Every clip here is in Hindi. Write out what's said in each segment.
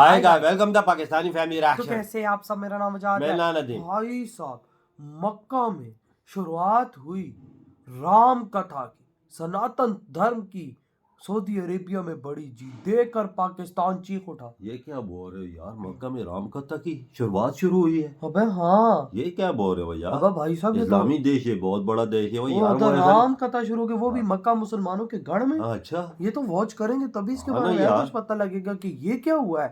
आएगा। वेलकम द पाकिस्तानी फैमिली तो रिएक्शन। कैसे आप सब, मेरा नाम आजाद मैं है। नानदीन। भाई साहब, मक्का में शुरुआत हुई राम कथा की, सनातन धर्म की। सऊदी अरेबिया में बड़ी जीत देखकर पाकिस्तान चीख उठा। ये क्या बोल रहे हो यार, मक्का में राम कथा की शुरुआत शुरू हुई है? अबे हाँ, ये क्या बोल रहे हो यार? अबे भाई साहब, ये तो इस्लामी देश है, बहुत बड़ा देश है वो वो यार। तो वो ऐसा राम कथा शुरू की, वो भी हाँ। मक्का मुसलमानों के गढ़ में। अच्छा, ये तो वॉच करेंगे तभी इसके हाँ बारे ना में यार। कुछ पता लगेगा कि ये क्या हुआ है।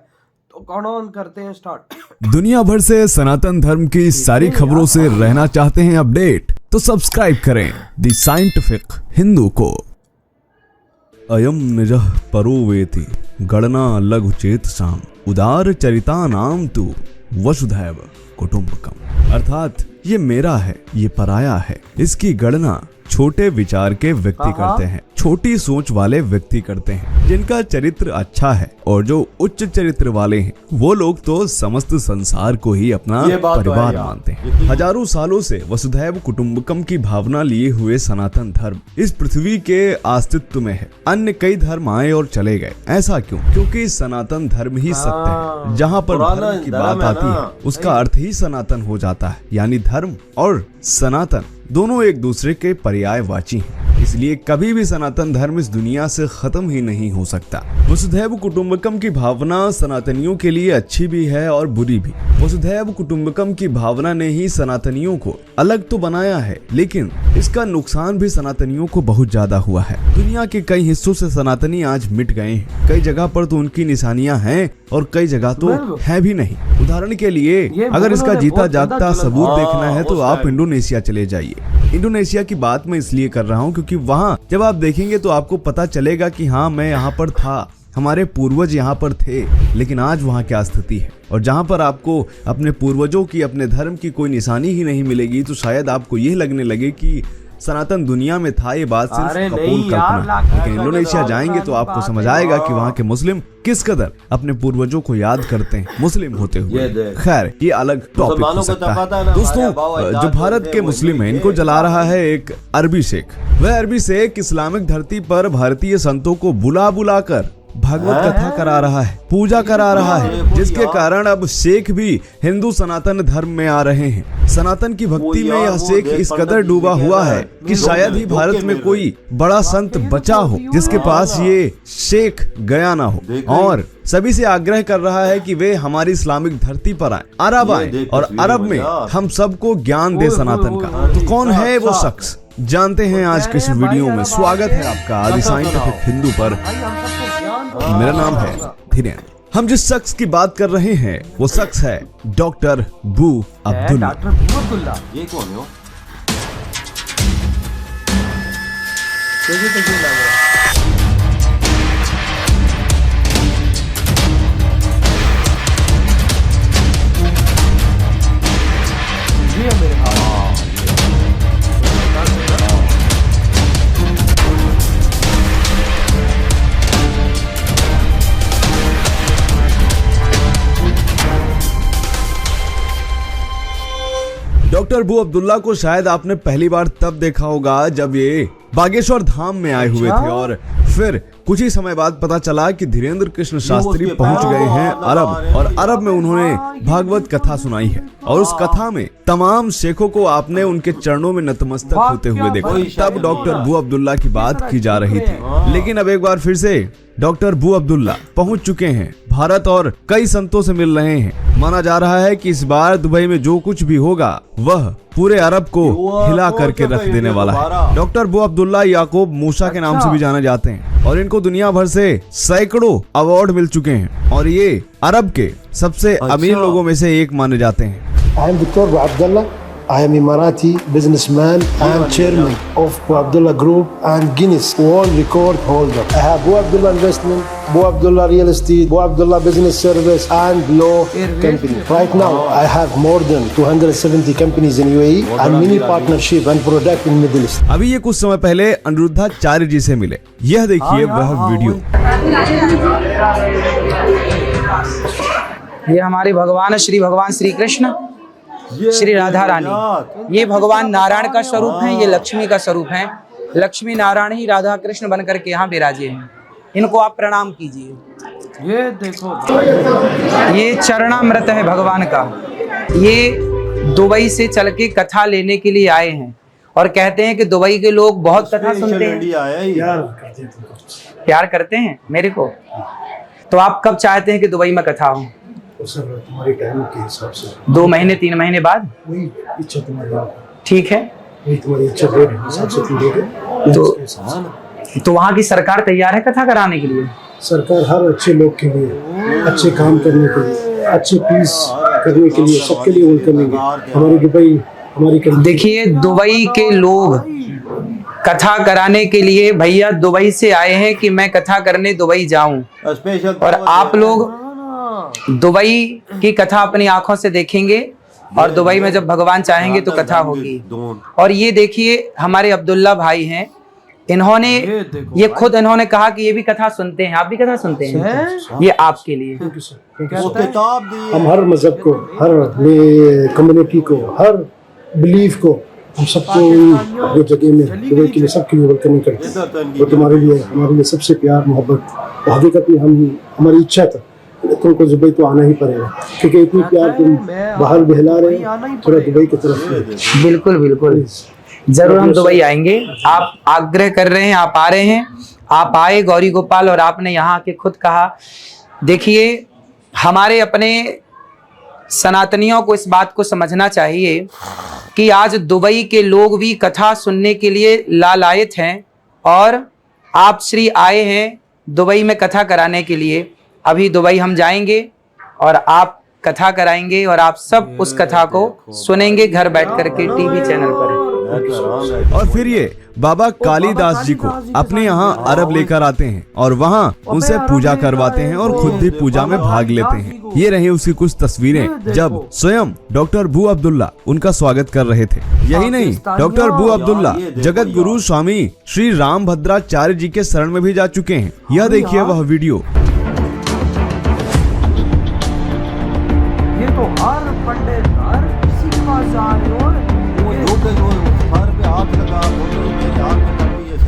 तो कौन करते हैं स्टार्ट। दुनिया भर से सनातन धर्म की सारी खबरों से रहना चाहते हैं अपडेट, तो सब्सक्राइब करें द साइंटिफिक हिंदू को। अयम निजः परो वेति गणना लघु चेत साम उदार चरिता नाम तु वसुधैव कुटुंबकम। अर्थात ये मेरा है, ये पराया है, इसकी गणना छोटे विचार के व्यक्ति करते हैं, छोटी सोच वाले व्यक्ति करते हैं। जिनका चरित्र अच्छा है और जो उच्च चरित्र वाले हैं, वो लोग तो समस्त संसार को ही अपना परिवार मानते हैं। हजारों सालों से वसुधैव कुटुंबकम की भावना लिए हुए सनातन धर्म इस पृथ्वी के अस्तित्व में है। अन्य कई धर्म आए और चले गए, ऐसा क्यों? क्योंकि सनातन धर्म ही सत्य है। जहाँ पर धर्म की बात आती है, उसका अर्थ ही सनातन हो जाता है। यानी धर्म और सनातन दोनों एक दूसरे के पर्यायवाची हैं। इसलिए कभी भी सनातन धर्म इस दुनिया से खत्म ही नहीं हो सकता। वसुधैव कुटुंबकम की भावना सनातनियों के लिए अच्छी भी है और बुरी भी। वसुधैव कुटुंबकम की भावना ने ही सनातनियों को अलग तो बनाया है, लेकिन इसका नुकसान भी सनातनियों को बहुत ज्यादा हुआ है। दुनिया के कई हिस्सों से सनातनी आज मिट गए हैं। कई जगह पर तो उनकी निशानियां हैं और कई जगह तो है भी नहीं। उदाहरण के लिए अगर इसका जीता जागता सबूत देखना है तो आप इंडोनेशिया चले जाइए। इंडोनेशिया की बात मैं इसलिए कर रहा हूँ क्योंकि वहाँ जब आप देखेंगे तो आपको पता चलेगा कि हाँ, मैं यहाँ पर था, हमारे पूर्वज यहाँ पर थे, लेकिन आज वहाँ क्या स्थिति है। और जहाँ पर आपको अपने पूर्वजों की, अपने धर्म की कोई निशानी ही नहीं मिलेगी, तो शायद आपको यह लगने लगे कि सनातन दुनिया में था। ये बात सिर्फ कपोल कल्पना। लेकिन इंडोनेशिया जाएंगे तो आपको समझ आएगा कि वहाँ के मुस्लिम किस कदर अपने पूर्वजों को याद करते हैं मुस्लिम होते हुए। खैर, ये अलग टॉपिक हो सकता है। दोस्तों, जो भारत के मुस्लिम हैं, इनको जला रहा है एक अरबी शेख। वह अरबी शेख इस्लामिक धरती पर भारतीय संतों को बुला बुला कर भागवत कथा करा रहा है, पूजा करा रहा है, जिसके कारण अब शेख भी हिंदू सनातन धर्म में आ रहे हैं। सनातन की भक्ति में यह शेख इस कदर डूबा हुआ है कि शायद ही भारत में कोई बड़ा संत बचा हो जिसके पास ये शेख गया ना हो। और सभी से आग्रह कर रहा है कि वे हमारी इस्लामिक धरती पर आए, अरब आए और अरब में हम सबको ज्ञान दे सनातन का। तो कौन है वो शख्स, जानते हैं आज के इस वीडियो में। स्वागत है आपका आदि साइंटिफिक हिंदू पर। मेरा नाम है धीरेन्द्र। हम जिस शख्स की बात कर रहे हैं वो शख्स है डॉक्टर बू अब्दुल्ला। ये कौन हो? डॉक्टर बू अब्दुल्ला को शायद आपने पहली बार तब देखा होगा जब ये बागेश्वर धाम में आए हुए थे, और फिर कुछ ही समय बाद पता चला कि धीरेन्द्र कृष्ण शास्त्री पहुंच गए हैं अरब, और अरब में उन्होंने भागवत कथा सुनाई है। और उस कथा में तमाम शेखों को आपने उनके चरणों में नतमस्तक होते हुए देखा। तब डॉक्टर बू अब्दुल्ला की बात की जा रही थी। लेकिन अब एक बार फिर से डॉक्टर बू अब्दुल्ला पहुंच चुके हैं भारत और कई संतों से मिल रहे हैं। माना जा रहा है कि इस बार दुबई में जो कुछ भी होगा वह पूरे अरब को हिला करके रख देने वाला है। डॉक्टर बू अब्दुल्ला याकूब मूसा के नाम से भी जाने जाते हैं और इनको दुनिया भर से सैकड़ों अवार्ड मिल चुके हैं और ये अरब के सबसे अमीर लोगों में से एक माने जाते हैं। I am Dr. Abu Abdullah. I am Emirati businessman and chairman of Abu Abdullah Group and Guinness World Record holder. I have Abu Abdullah Investment, Abu Abdullah Real Estate, Abu Abdullah Business Service and Law Company. Right now, I have more than 270 companies in UAE and many partnership and product in Middle East. अभी ये कुछ समय पहले अनिरुद्धाचार्य जी से मिले। यह देखिए वह वीडियो। ये हमारे भगवान है, श्री भगवान श्री कृष्ण, श्री राधा रानी। ये भगवान नारायण का स्वरूप है, ये लक्ष्मी का स्वरूप है। लक्ष्मी नारायण ही राधा कृष्ण बनकर के यहाँ विराजे हैं। इनको आप प्रणाम कीजिए। ये देखो भाई, ये चरणामृत है भगवान का। ये दुबई से चल के कथा लेने के लिए आए हैं और कहते हैं कि दुबई के लोग बहुत कथा सुनते हैं। इंडिया आया ही। प्यार करते हैं मेरे को। तो आप कब चाहते हैं कि दुबई में कथा हो? सर तुम्हारे टाइम के हिसाब से 2 महीने 3 महीने बाद? वही इच्छा तुम्हारी, ठीक है। वही तुम्हारी इच्छा डेट हिसाब से तुम दोगे। तो वहाँ की सरकार तैयार है कथा कराने के लिए? सरकार हर अच्छे लोग के लिए, अच्छे काम करने के लिए, अच्छे पीस करने के लिए, सबके लिए वेलकम करेंगे। हमारी दुबई हमारी देखिए, दुबई के लोग कथा कराने के लिए भैया दुबई से आए हैं कि मैं कथा करने दुबई जाऊं, स्पेशल। और आप लोग दुबई की कथा अपनी आंखों से देखेंगे और दुबई में जब भगवान चाहेंगे तो कथा होगी। और ये देखिए हमारे अब्दुल्ला भाई हैं, इन्होंने ये खुद इन्होंने कहा कि ये भी कथा सुनते हैं। आप भी कथा सुनते हैं? ये आपके लिए। वो किताब दी। हम हर मजहब को, हर कम्युनिटी को, हर बिलीफ को, हम सबको अपनी जगह में दुबई के लिए सबके लिए वेलकम करते हैं। और तुम्हारे लिए, हमारे लिए सबसे प्यार मोहब्बत। हकीकत में हमारी इच्छा था तुमको दुबई तो आना ही पड़ेगा, क्योंकि इतनी प्यार तुम बाहर बहला रहे हो, थोड़ा दुबई की तरफ। बिल्कुल बिल्कुल, जरूर हम दुबई आएंगे। आप आग्रह कर रहे हैं, आप आ रहे हैं, आप आए गौरी गोपाल, और आपने यहाँ आके खुद कहा। देखिए, हमारे अपने सनातनियों को इस बात को समझना चाहिए कि आज दुबई के लोग भी कथा सुनने के लिए लालायत हैं, और आप श्री आए हैं दुबई में कथा कराने के लिए। अभी दुबई हम जाएंगे और आप कथा कराएंगे, और आप सब उस कथा को सुनेंगे घर बैठ करके टीवी चैनल पर। और फिर ये बाबा कालीदास जी को अपने यहाँ अरब लेकर आते हैं और वहाँ उनसे पूजा करवाते हैं और खुद भी पूजा में भाग लेते हैं। ये रही उसकी कुछ तस्वीरें जब स्वयं डॉक्टर बू अब्दुल्ला उनका स्वागत कर रहे थे। यही नहीं, डॉक्टर बू अब्दुल्ला जगत गुरु स्वामी श्री रामभद्राचार्य जी के शरण में भी जा चुके हैं। यह देखिए वह वीडियो। ये तो हर पंडित हर किसी के पास जा रहे हो,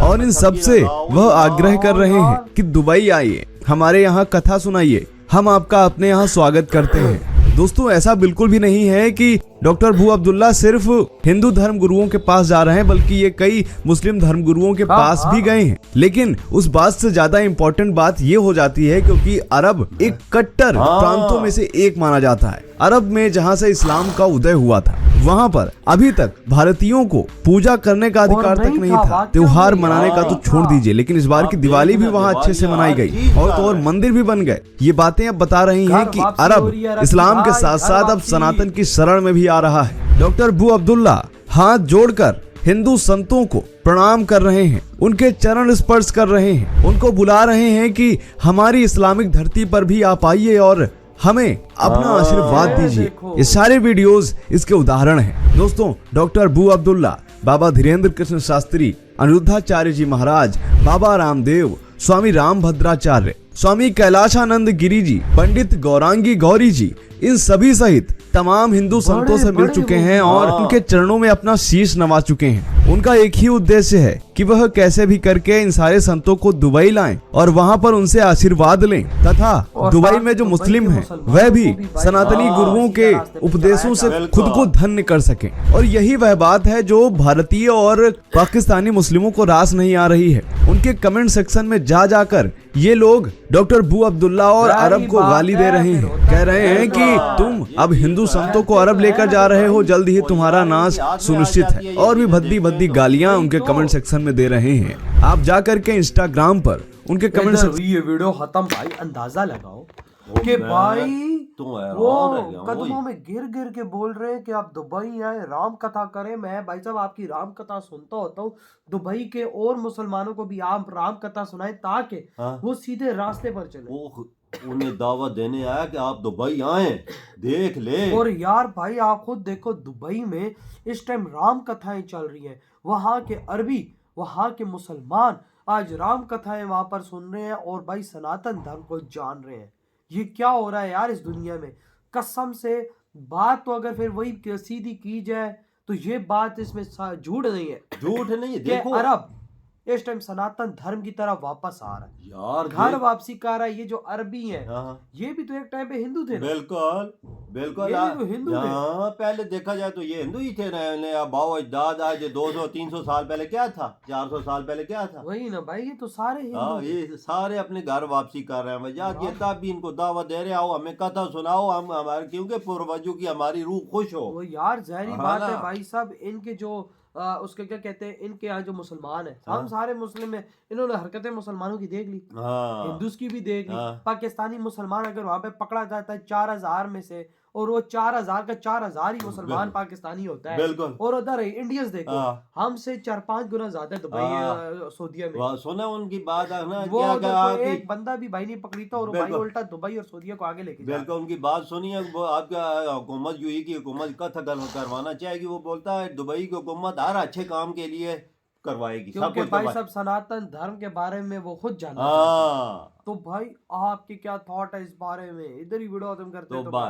और इन सब से वह आग्रह कर रहे हैं कि दुबई आइए, हमारे यहाँ कथा सुनाइए, हम आपका अपने यहाँ स्वागत करते हैं। दोस्तों, ऐसा बिल्कुल भी नहीं है कि डॉक्टर बू अब्दुल्ला सिर्फ हिंदू धर्म गुरुओं के पास जा रहे हैं, बल्कि ये कई मुस्लिम धर्म गुरुओं के पास भी गए हैं। लेकिन उस बात से ज्यादा इम्पोर्टेंट बात ये हो जाती है क्योंकि अरब एक कट्टर प्रांतों में से एक माना जाता है। अरब में जहाँ से इस्लाम का उदय हुआ था, वहाँ पर अभी तक भारतीयों को पूजा करने का अधिकार तक नहीं था। त्योहार मनाने का तो छोड़ दीजिए, लेकिन इस बार की दिवाली भी वहाँ अच्छे से मनाई गई और तो और मंदिर भी बन गए। ये बातें अब बता रही हैं कि अरब इस्लाम के साथ साथ अब सनातन की शरण में भी आ रहा है। डॉक्टर बू अब्दुल्ला हाथ जोड़कर हिंदू संतों को प्रणाम कर रहे हैं, उनके चरण स्पर्श कर रहे हैं, उनको बुला रहे हैं कि हमारी इस्लामिक धरती पर भी आप आइए और हमें अपना आशीर्वाद दीजिए। ये सारे वीडियोस इसके उदाहरण हैं। दोस्तों, डॉक्टर बू अब्दुल्ला, बाबा धीरेन्द्र कृष्ण शास्त्री, अनिरुद्धाचार्य जी महाराज, बाबा रामदेव, स्वामी रामभद्राचार्य, स्वामी कैलाशानंद गिरी जी, पंडित गौरांगी गौरी जी, इन सभी सहित तमाम हिंदू संतों से मिल चुके हैं और उनके चरणों में अपना शीश नवा चुके हैं। उनका एक ही उद्देश्य है कि वह कैसे भी करके इन सारे संतों को दुबई लाएं और वहां पर उनसे आशीर्वाद लें, तथा दुबई में जो मुस्लिम हैं वह भी सनातनी गुरुओं के उपदेशों से खुद को धन्य कर सकें। और यही वह बात है जो भारतीय और पाकिस्तानी मुस्लिमों को रास नहीं आ रही है। उनके कमेंट सेक्शन में जा जाकर ये लोग डॉक्टर बू अब्दुल्ला और अरब को गाली दे रहे हैं, कह रहे हैं कि तुम अब हिंदू संतों को अरब लेकर जा रहे हो, जल्द ही तुम्हारा नाश सुनिश्चित है। और भी भद्दी भद्दी गालियां उनके कमेंट सेक्शन में दे रहे हैं। आप जाकर के इंस्टाग्राम पर उनके कमेंट सेक्शन ये वीडियो खत्म भाई, अंदाजा लगाओ कि भाई वो कदमों में गिर गिर के बोल रहे हैं कि आप दुबई आए, राम कथा करें। मैं भाई साहब आपकी राम कथा सुनता होता हूँ, दुबई के और मुसलमानों को भी आप राम कथा सुनाए ताकि वो सीधे रास्ते पर चले। उन्हें दावत देने आया कि आप दुबई आए, देख ले। और यार भाई आप खुद देखो, दुबई में इस टाइम राम कथाएं चल रही हैं। वहाँ के अरबी, वहाँ के मुसलमान आज राम कथाएं वहां पर सुन रहे हैं और भाई सनातन धर्म को जान रहे हैं। ये क्या हो रहा है यार इस दुनिया में? कसम से बात तो अगर फिर वही सीधी की जाए तो ये बात इसमें झूठ नहीं है, झूठ नहीं है। देखो अरब इस टाइम सनातन धर्म की तरफ वापस आ रहा है, यार घर वापसी कर रहा है। ये जो अरबी हैं, हाँ ये भी तो एक टाइम पे हिंदू थे ना। बिल्कुल बिल्कुल। ये भी तो हिंदू थे। हाँ पहले देखा जाए तो ये हिंदू ही थे ना। बाओ अजदाद आज 200-300 साल पहले क्या था, 400 साल पहले क्या था। वही ना भाई, ये तो सारे हाँ हिंदू थे। ये सारे अपने घर वापसी कर रहे हैं भैया। ये तब भी इनको दावत दे रहे, आओ हमें कथा सुनाओ, हम हमारे क्योंकि पूर्वजों की हमारी रूह खुश हो। वो यार जहरी हाँ बात ना। है भाई साहब। इनके जो उसके क्या कहते हैं, इनके यहाँ जो मुसलमान है, हम हाँ। सारे मुस्लिम हैं, इन्होंने हरकतें मुसलमानों की देख ली, हाँ हिंदूस की भी देख ली। हाँ। पाकिस्तानी मुसलमान अगर वहां पे पकड़ा जाता है 4000 में से, और वो 4000 का 4000 ही मुसलमान बिल्कुल। पाकिस्तानी होता है, बिल्कुल। और उधर इंडियंस देखो हाँ। हमसे 4-5 गुना ज्यादा दुबई सऊदीया में। वाह, सुना उनकी बात है ना, वो क्या उधर कहा कोई कि एक बंदा भी भाई नहीं पकड़ी था, और वो भाई बिल्कुल। उल्टा दुबई और सऊदीया को आगे लेके जा रहा है। बिल्कुल उनकी बात सुनिए। वो आपका हुकूमत यूएई की हुकूमत का करवाना चाहेगी। वो बोलता है दुबई की हुकूमत हर अच्छे काम के लिए करवाएगी, सब क्योंकि कुछ भाई करवाएगी। साहब सनातन धर्म के बारे में वो खुद जानना चाहते हैं। हाँ तो भाई आपके क्या थॉट है इस बारे में, इधर ही वीडियो खत्म करते हैं। तो तो बाय।